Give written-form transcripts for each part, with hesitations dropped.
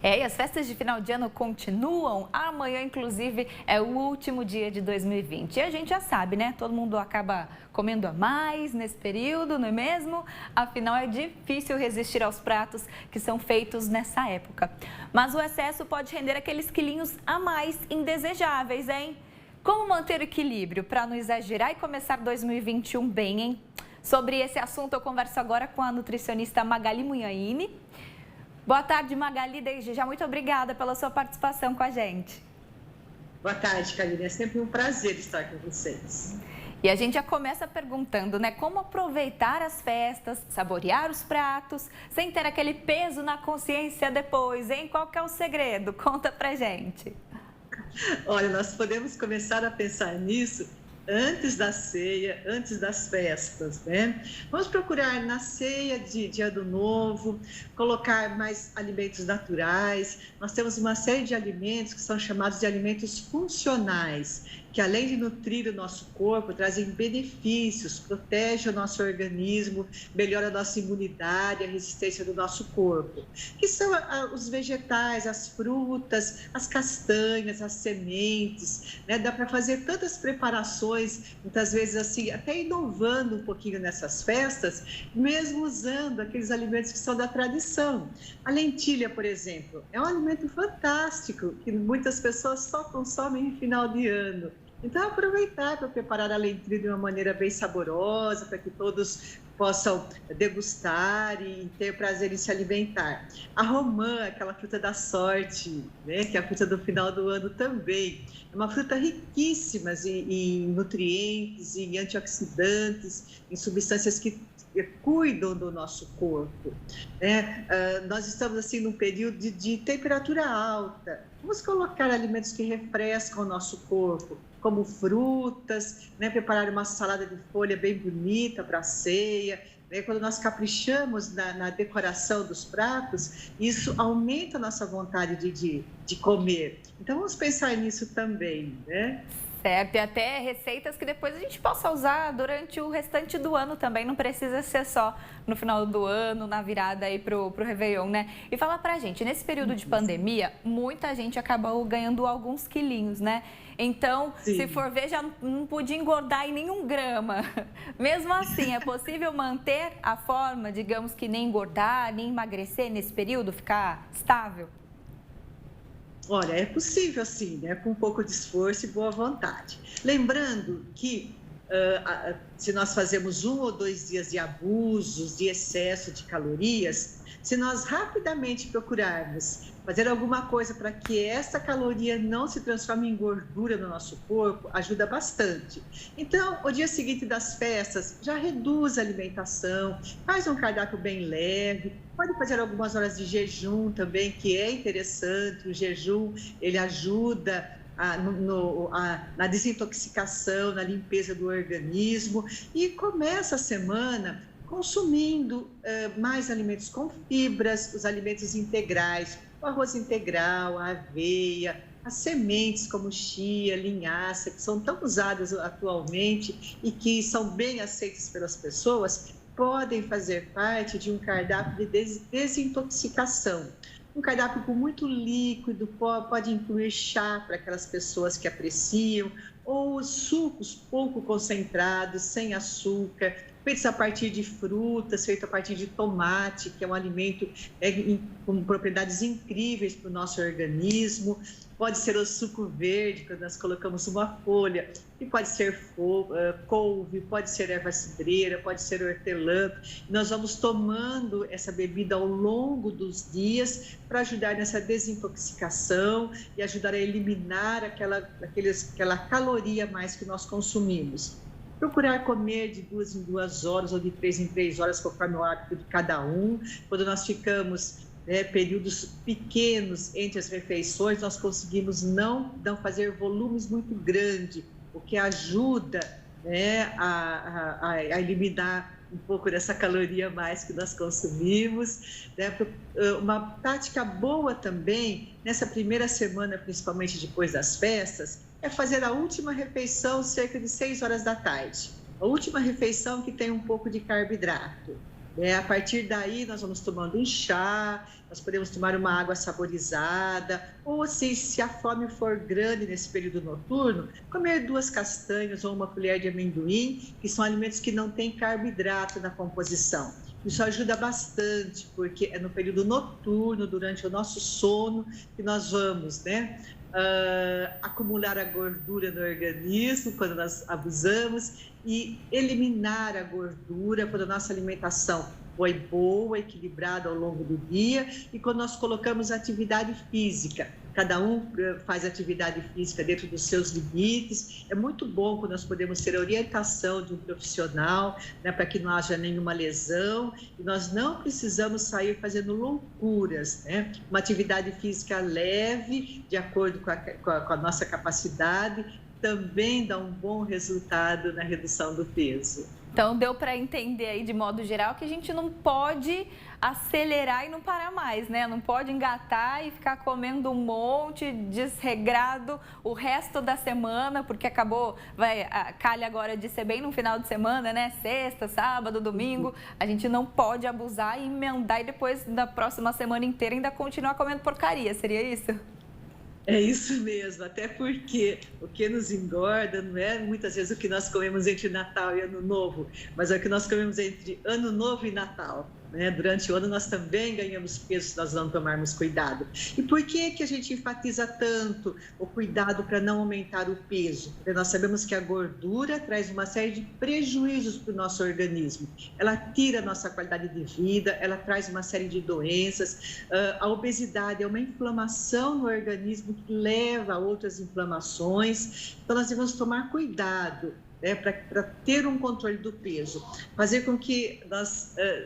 E as festas de final de ano continuam. Amanhã, inclusive, é o último dia de 2020. E a gente já sabe, né? Todo mundo acaba comendo a mais nesse período, não é mesmo? Afinal, é difícil resistir aos pratos que são feitos nessa época. Mas o excesso pode render aqueles quilinhos a mais indesejáveis, hein? Como manter o equilíbrio para não exagerar e começar 2021 bem, hein? Sobre esse assunto, eu converso agora com a nutricionista Magali Munhaine. Boa tarde, Magali. Desde já, muito obrigada pela sua participação com a gente. Boa tarde, Karine. É sempre um prazer estar com vocês. E a gente já começa perguntando, né? Como aproveitar as festas, saborear os pratos, sem ter aquele peso na consciência depois, hein? Qual que é o segredo? Conta pra gente. Olha, nós podemos começar a pensar nisso antes da ceia, antes das festas, né? Vamos procurar na ceia de Ano Novo, colocar mais alimentos naturais. Nós temos uma série de alimentos que são chamados de alimentos funcionais, que além de nutrir o nosso corpo, trazem benefícios, protegem o nosso organismo, melhora a nossa imunidade, a resistência do nosso corpo. Que são os vegetais, as frutas, as castanhas, as sementes, né? Dá para fazer tantas preparações, muitas vezes assim, até inovando um pouquinho nessas festas, mesmo usando aqueles alimentos que são da tradição. A lentilha, por exemplo, é um alimento fantástico, que muitas pessoas só consomem em final de ano. Então, aproveitar para preparar a lentilha de uma maneira bem saborosa, para que todos possam degustar e ter prazer em se alimentar. A romã, aquela fruta da sorte, né? Que é a fruta do final do ano também. É uma fruta riquíssima em nutrientes, em antioxidantes, em substâncias que cuidam do nosso corpo, né? Nós estamos assim num período de temperatura alta. Vamos colocar alimentos que refrescam o nosso corpo, como frutas, né? Preparar uma salada de folha bem bonita para a ceia. Né? Quando nós caprichamos na decoração dos pratos, isso aumenta a nossa vontade de comer. Então, vamos pensar nisso também, né? Certo, e até receitas que depois a gente possa usar durante o restante do ano também, não precisa ser só no final do ano, na virada aí pro Réveillon, né? E fala pra gente, nesse período de pandemia, muita gente acabou ganhando alguns quilinhos, né? Então, Sim. Se for ver, já não podia engordar em nenhum grama. Mesmo assim, é possível manter a forma, digamos que nem engordar, nem emagrecer nesse período, ficar estável? Olha, é possível sim, né? Com um pouco de esforço e boa vontade. Lembrando que se nós fazemos 1 ou 2 dias de abusos, de excesso de calorias, se nós rapidamente procurarmos fazer alguma coisa para que essa caloria não se transforme em gordura no nosso corpo, ajuda bastante. Então, o dia seguinte das festas, já reduz a alimentação, faz um cardápio bem leve, pode fazer algumas horas de jejum também, que é interessante. O jejum, ele ajuda na desintoxicação, na limpeza do organismo, e começa a semana consumindo mais alimentos com fibras, os alimentos integrais, o arroz integral, a aveia, as sementes como chia, linhaça, que são tão usadas atualmente e que são bem aceitas pelas pessoas, podem fazer parte de um cardápio de desintoxicação. Um cardápio com muito líquido, pode incluir chá para aquelas pessoas que apreciam, ou sucos pouco concentrados, sem açúcar, feitos a partir de frutas, feito a partir de tomate, que é um alimento com propriedades incríveis para o nosso organismo. Pode ser o suco verde, quando nós colocamos uma folha, e pode ser couve, pode ser erva cidreira, pode ser hortelã. Nós vamos tomando essa bebida ao longo dos dias para ajudar nessa desintoxicação e ajudar a eliminar aquela caloria a mais que nós consumimos. Procurar comer de 2 em 2 horas ou de 3 em 3 horas, conforme o hábito de cada um. Quando nós ficamos períodos pequenos entre as refeições, nós conseguimos não fazer volumes muito grandes, o que ajuda, né, a eliminar um pouco dessa caloria a mais que nós consumimos. Né? Uma prática boa também, nessa primeira semana, principalmente depois das festas, é fazer a última refeição cerca de 6 horas da tarde. A última refeição que tem um pouco de carboidrato. A partir daí, nós vamos tomando um chá, nós podemos tomar uma água saborizada, ou assim, se a fome for grande nesse período noturno, comer 2 castanhas ou uma colher de amendoim, que são alimentos que não têm carboidrato na composição. Isso ajuda bastante, porque é no período noturno, durante o nosso sono, que nós vamos, acumular a gordura no organismo quando nós abusamos e eliminar a gordura quando a nossa alimentação foi boa, equilibrada ao longo do dia e quando nós colocamos atividade física. Cada um faz atividade física dentro dos seus limites. É muito bom quando nós podemos ter a orientação de um profissional, para que não haja nenhuma lesão. E nós não precisamos sair fazendo loucuras, Uma atividade física leve, de acordo com a nossa capacidade, também dá um bom resultado na redução do peso. Então, deu para entender aí, de modo geral, que a gente não pode acelerar e não parar mais, Não pode engatar e ficar comendo um monte desregrado o resto da semana, porque calha agora de ser bem no final de semana, Sexta, sábado, domingo. A gente não pode abusar e emendar e depois, da próxima semana inteira, ainda continuar comendo porcaria. Seria isso? É isso mesmo, até porque o que nos engorda não é muitas vezes o que nós comemos entre Natal e Ano Novo, mas é o que nós comemos entre Ano Novo e Natal. Durante o ano nós também ganhamos peso se nós não tomarmos cuidado. E por que a gente enfatiza tanto o cuidado para não aumentar o peso? Porque nós sabemos que a gordura traz uma série de prejuízos para o nosso organismo. Ela tira a nossa qualidade de vida, ela traz uma série de doenças. A obesidade é uma inflamação no organismo que leva a outras inflamações. Então nós devemos tomar cuidado. Para ter um controle do peso, fazer com que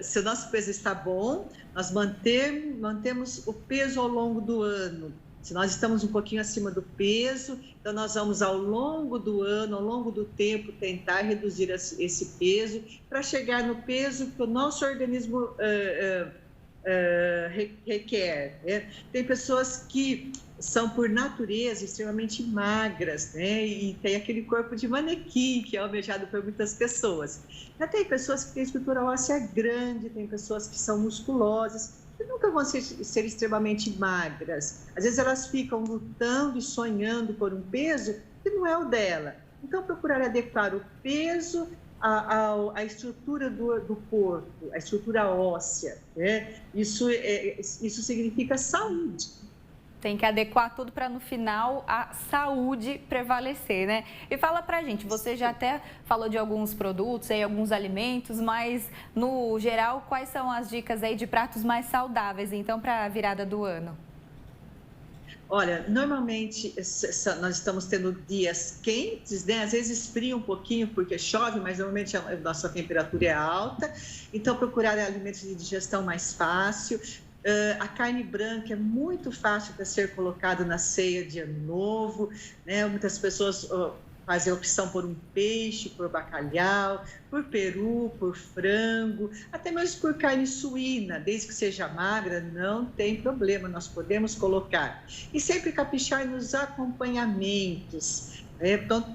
se o nosso peso está bom, nós mantemos o peso ao longo do ano. Se nós estamos um pouquinho acima do peso, então nós vamos ao longo do ano, ao longo do tempo, tentar reduzir esse peso para chegar no peso que o nosso organismo requer. Tem pessoas que são, por natureza, extremamente magras, e tem aquele corpo de manequim que é almejado por muitas pessoas. Já tem pessoas que têm estrutura óssea grande, tem pessoas que são musculosas, que nunca vão ser extremamente magras. Às vezes elas ficam lutando e sonhando por um peso que não é o dela. Então, procurar adequar o peso à estrutura do corpo, à estrutura óssea. Isso significa saúde. Tem que adequar tudo para, no final, a saúde prevalecer, E fala pra gente, você já até falou de alguns produtos, alguns alimentos, mas, no geral, quais são as dicas aí de pratos mais saudáveis, então, para a virada do ano? Olha, normalmente nós estamos tendo dias quentes, Às vezes esfria um pouquinho porque chove, mas normalmente a nossa temperatura é alta. Então, procurar alimentos de digestão mais fácil. A carne branca é muito fácil para ser colocada na ceia de Ano Novo, Muitas pessoas fazem a opção por um peixe, por bacalhau, por peru, por frango, até mesmo por carne suína, desde que seja magra, não tem problema, nós podemos colocar. E sempre caprichar nos acompanhamentos. Então,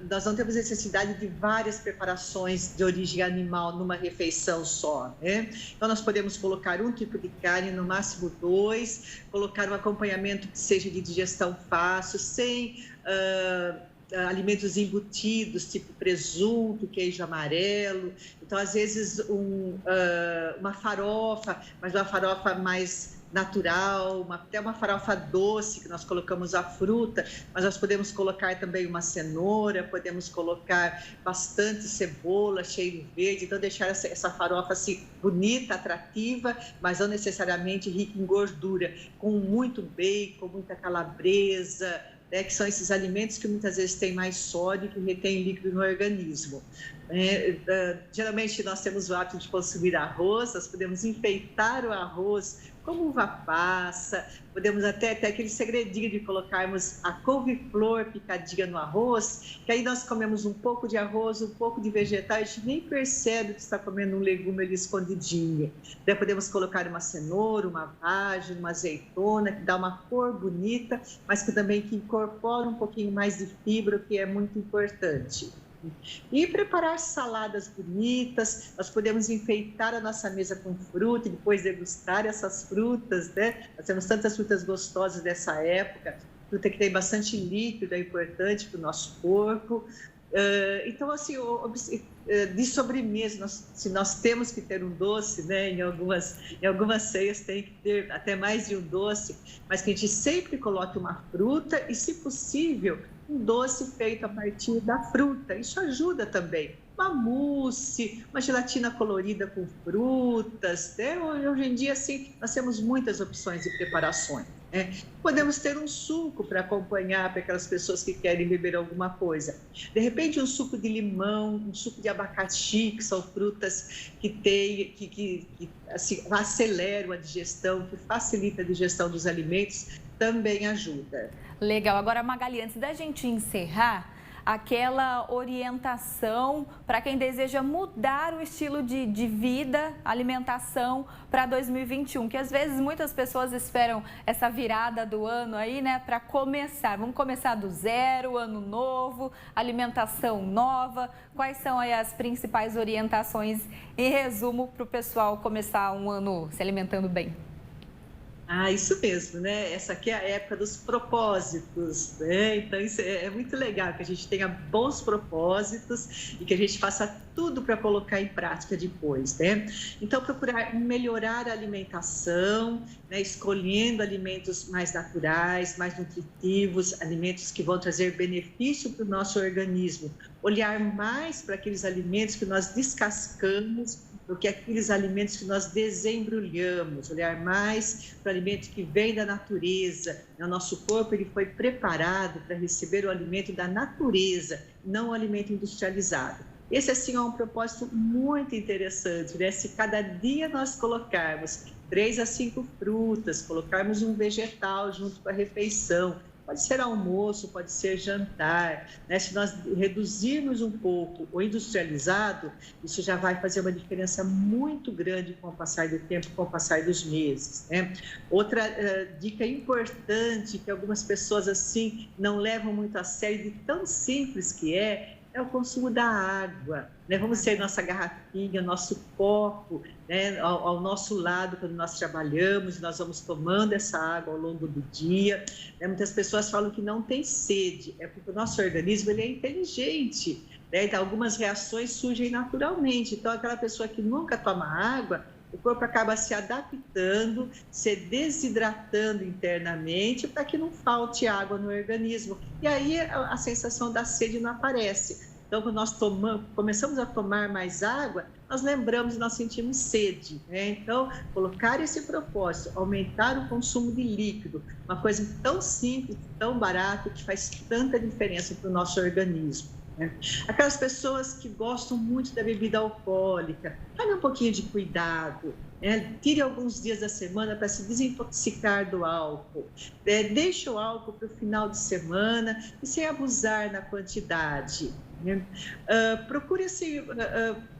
nós não temos necessidade de várias preparações de origem animal numa refeição só, Então, nós podemos colocar um tipo de carne, no máximo 2, colocar um acompanhamento que seja de digestão fácil, sem alimentos embutidos, tipo presunto, queijo amarelo. Então, às vezes, uma farofa, mas uma farofa mais natural, até uma farofa doce, que nós colocamos a fruta, mas nós podemos colocar também uma cenoura, podemos colocar bastante cebola, cheiro verde, então deixar essa farofa assim, bonita, atrativa, mas não necessariamente rica em gordura, com muito bacon, muita calabresa, que são esses alimentos que muitas vezes têm mais sódio, que retém líquido no organismo. Geralmente nós temos o hábito de consumir arroz, nós podemos enfeitar o arroz como uva passa, podemos até ter aquele segredinho de colocarmos a couve-flor picadinha no arroz, que aí nós comemos um pouco de arroz, um pouco de vegetal, a gente nem percebe que está comendo um legume ali escondidinho. Daí podemos colocar uma cenoura, uma vagem, uma azeitona, que dá uma cor bonita, mas que também incorpora um pouquinho mais de fibra, que é muito importante. E preparar saladas bonitas, nós podemos enfeitar a nossa mesa com fruta e depois degustar essas frutas, né? Nós temos tantas frutas gostosas dessa época, fruta que tem bastante líquido, é importante para o nosso corpo. Então, assim, de sobremesa, se nós temos que ter um doce, né? Em algumas ceias tem que ter até mais de um doce, mas que a gente sempre coloque uma fruta e, se possível, um doce feito a partir da fruta. Isso ajuda também. Uma mousse, uma gelatina colorida com frutas, né? Hoje em dia, assim, nós temos muitas opções de preparações. Podemos ter um suco para acompanhar para aquelas pessoas que querem beber alguma coisa. De repente, um suco de limão, um suco de abacaxi, que são frutas que assim, aceleram a digestão, que facilita a digestão dos alimentos, também ajuda. Legal. Agora, Magali, antes da gente encerrar, aquela orientação para quem deseja mudar o estilo de vida, alimentação para 2021, que às vezes muitas pessoas esperam essa virada do ano aí, né, para começar. Vamos começar do zero, ano novo, alimentação nova. Quais são aí as principais orientações, em resumo, para o pessoal começar um ano se alimentando bem? Isso mesmo, né? Essa aqui é a época dos propósitos, né? Então, isso é muito legal, que a gente tenha bons propósitos e que a gente faça tudo para colocar em prática depois, né? Então, procurar melhorar a alimentação, né? Escolhendo alimentos mais naturais, mais nutritivos, alimentos que vão trazer benefício para o nosso organismo. Olhar mais para aqueles alimentos que nós descascamos do que aqueles alimentos que nós desembrulhamos, olhar mais para o alimento que vem da natureza. O nosso corpo ele foi preparado para receber o alimento da natureza, não o alimento industrializado. Esse, assim, é um propósito muito interessante, né? Se cada dia nós colocarmos 3 a 5 frutas, colocarmos um vegetal junto com a refeição, pode ser almoço, pode ser jantar, né? Se nós reduzirmos um pouco o industrializado, isso já vai fazer uma diferença muito grande com o passar do tempo, com o passar dos meses, né? Outra dica importante que algumas pessoas assim não levam muito a sério, de tão simples que é o consumo da água, né? Vamos ter nossa garrafinha, nosso copo, né, ao nosso lado quando nós trabalhamos, nós vamos tomando essa água ao longo do dia, né? Muitas pessoas falam que não tem sede, é porque o nosso organismo ele é inteligente, né? Então, algumas reações surgem naturalmente. Então, aquela pessoa que nunca toma água, o corpo acaba se adaptando, se desidratando internamente para que não falte água no organismo. E aí a sensação da sede não aparece. Então, quando nós começamos a tomar mais água, nós lembramos e nós sentimos sede, né? Então, colocar esse propósito, aumentar o consumo de líquido, uma coisa tão simples, tão barata, que faz tanta diferença para o nosso organismo. Aquelas pessoas que gostam muito da bebida alcoólica, tome um pouquinho de cuidado, né? Tire alguns dias da semana para se desintoxicar do álcool, deixe o álcool para o final de semana e sem abusar na quantidade, né? Procure assim,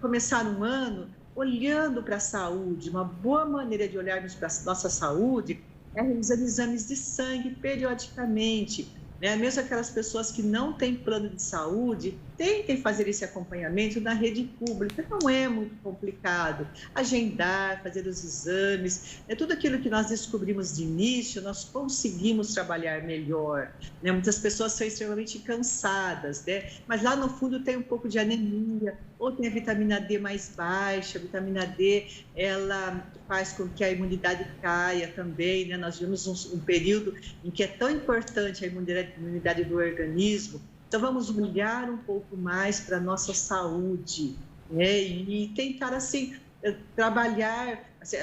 começar um ano olhando para a saúde. Uma boa maneira de olharmos para a nossa saúde é realizando exames de sangue periodicamente, né? Mesmo aquelas pessoas que não têm plano de saúde, tentem fazer esse acompanhamento na rede pública, não é muito complicado. Agendar, fazer os exames, tudo aquilo que nós descobrimos de início, nós conseguimos trabalhar melhor, né? Muitas pessoas são extremamente cansadas, né? Mas lá no fundo tem um pouco de anemia, ou tem a vitamina D mais baixa. A vitamina D, ela faz com que a imunidade caia também, né? Nós vivemos um período em que é tão importante a imunidade do organismo. Então, vamos olhar um pouco mais para a nossa saúde, né? E tentar, assim, trabalhar. Assim,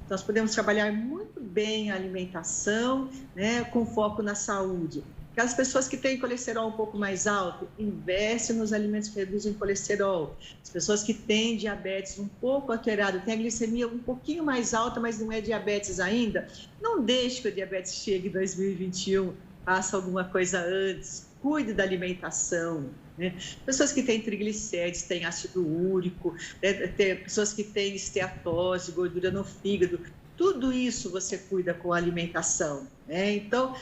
nós podemos trabalhar muito bem a alimentação, né? Com foco na saúde. Aquelas pessoas que têm colesterol um pouco mais alto, investe nos alimentos que reduzem colesterol. As pessoas que têm diabetes um pouco alterado, têm a glicemia um pouquinho mais alta, mas não é diabetes ainda, não deixe que o diabetes chegue em 2021, faça alguma coisa antes, cuide da alimentação, né? Pessoas que têm triglicérides, têm ácido úrico, né? Pessoas que têm esteatose, gordura no fígado, tudo isso você cuida com a alimentação, né? Então,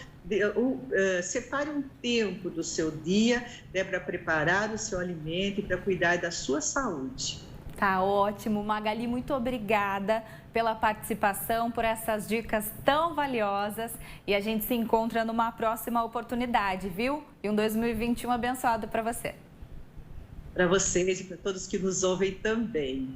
separe um tempo do seu dia, né, para preparar o seu alimento e para cuidar da sua saúde. Tá ótimo. Magali, muito obrigada pela participação, por essas dicas tão valiosas. E a gente se encontra numa próxima oportunidade, viu? E um 2021 abençoado para você. Para vocês e para todos que nos ouvem também.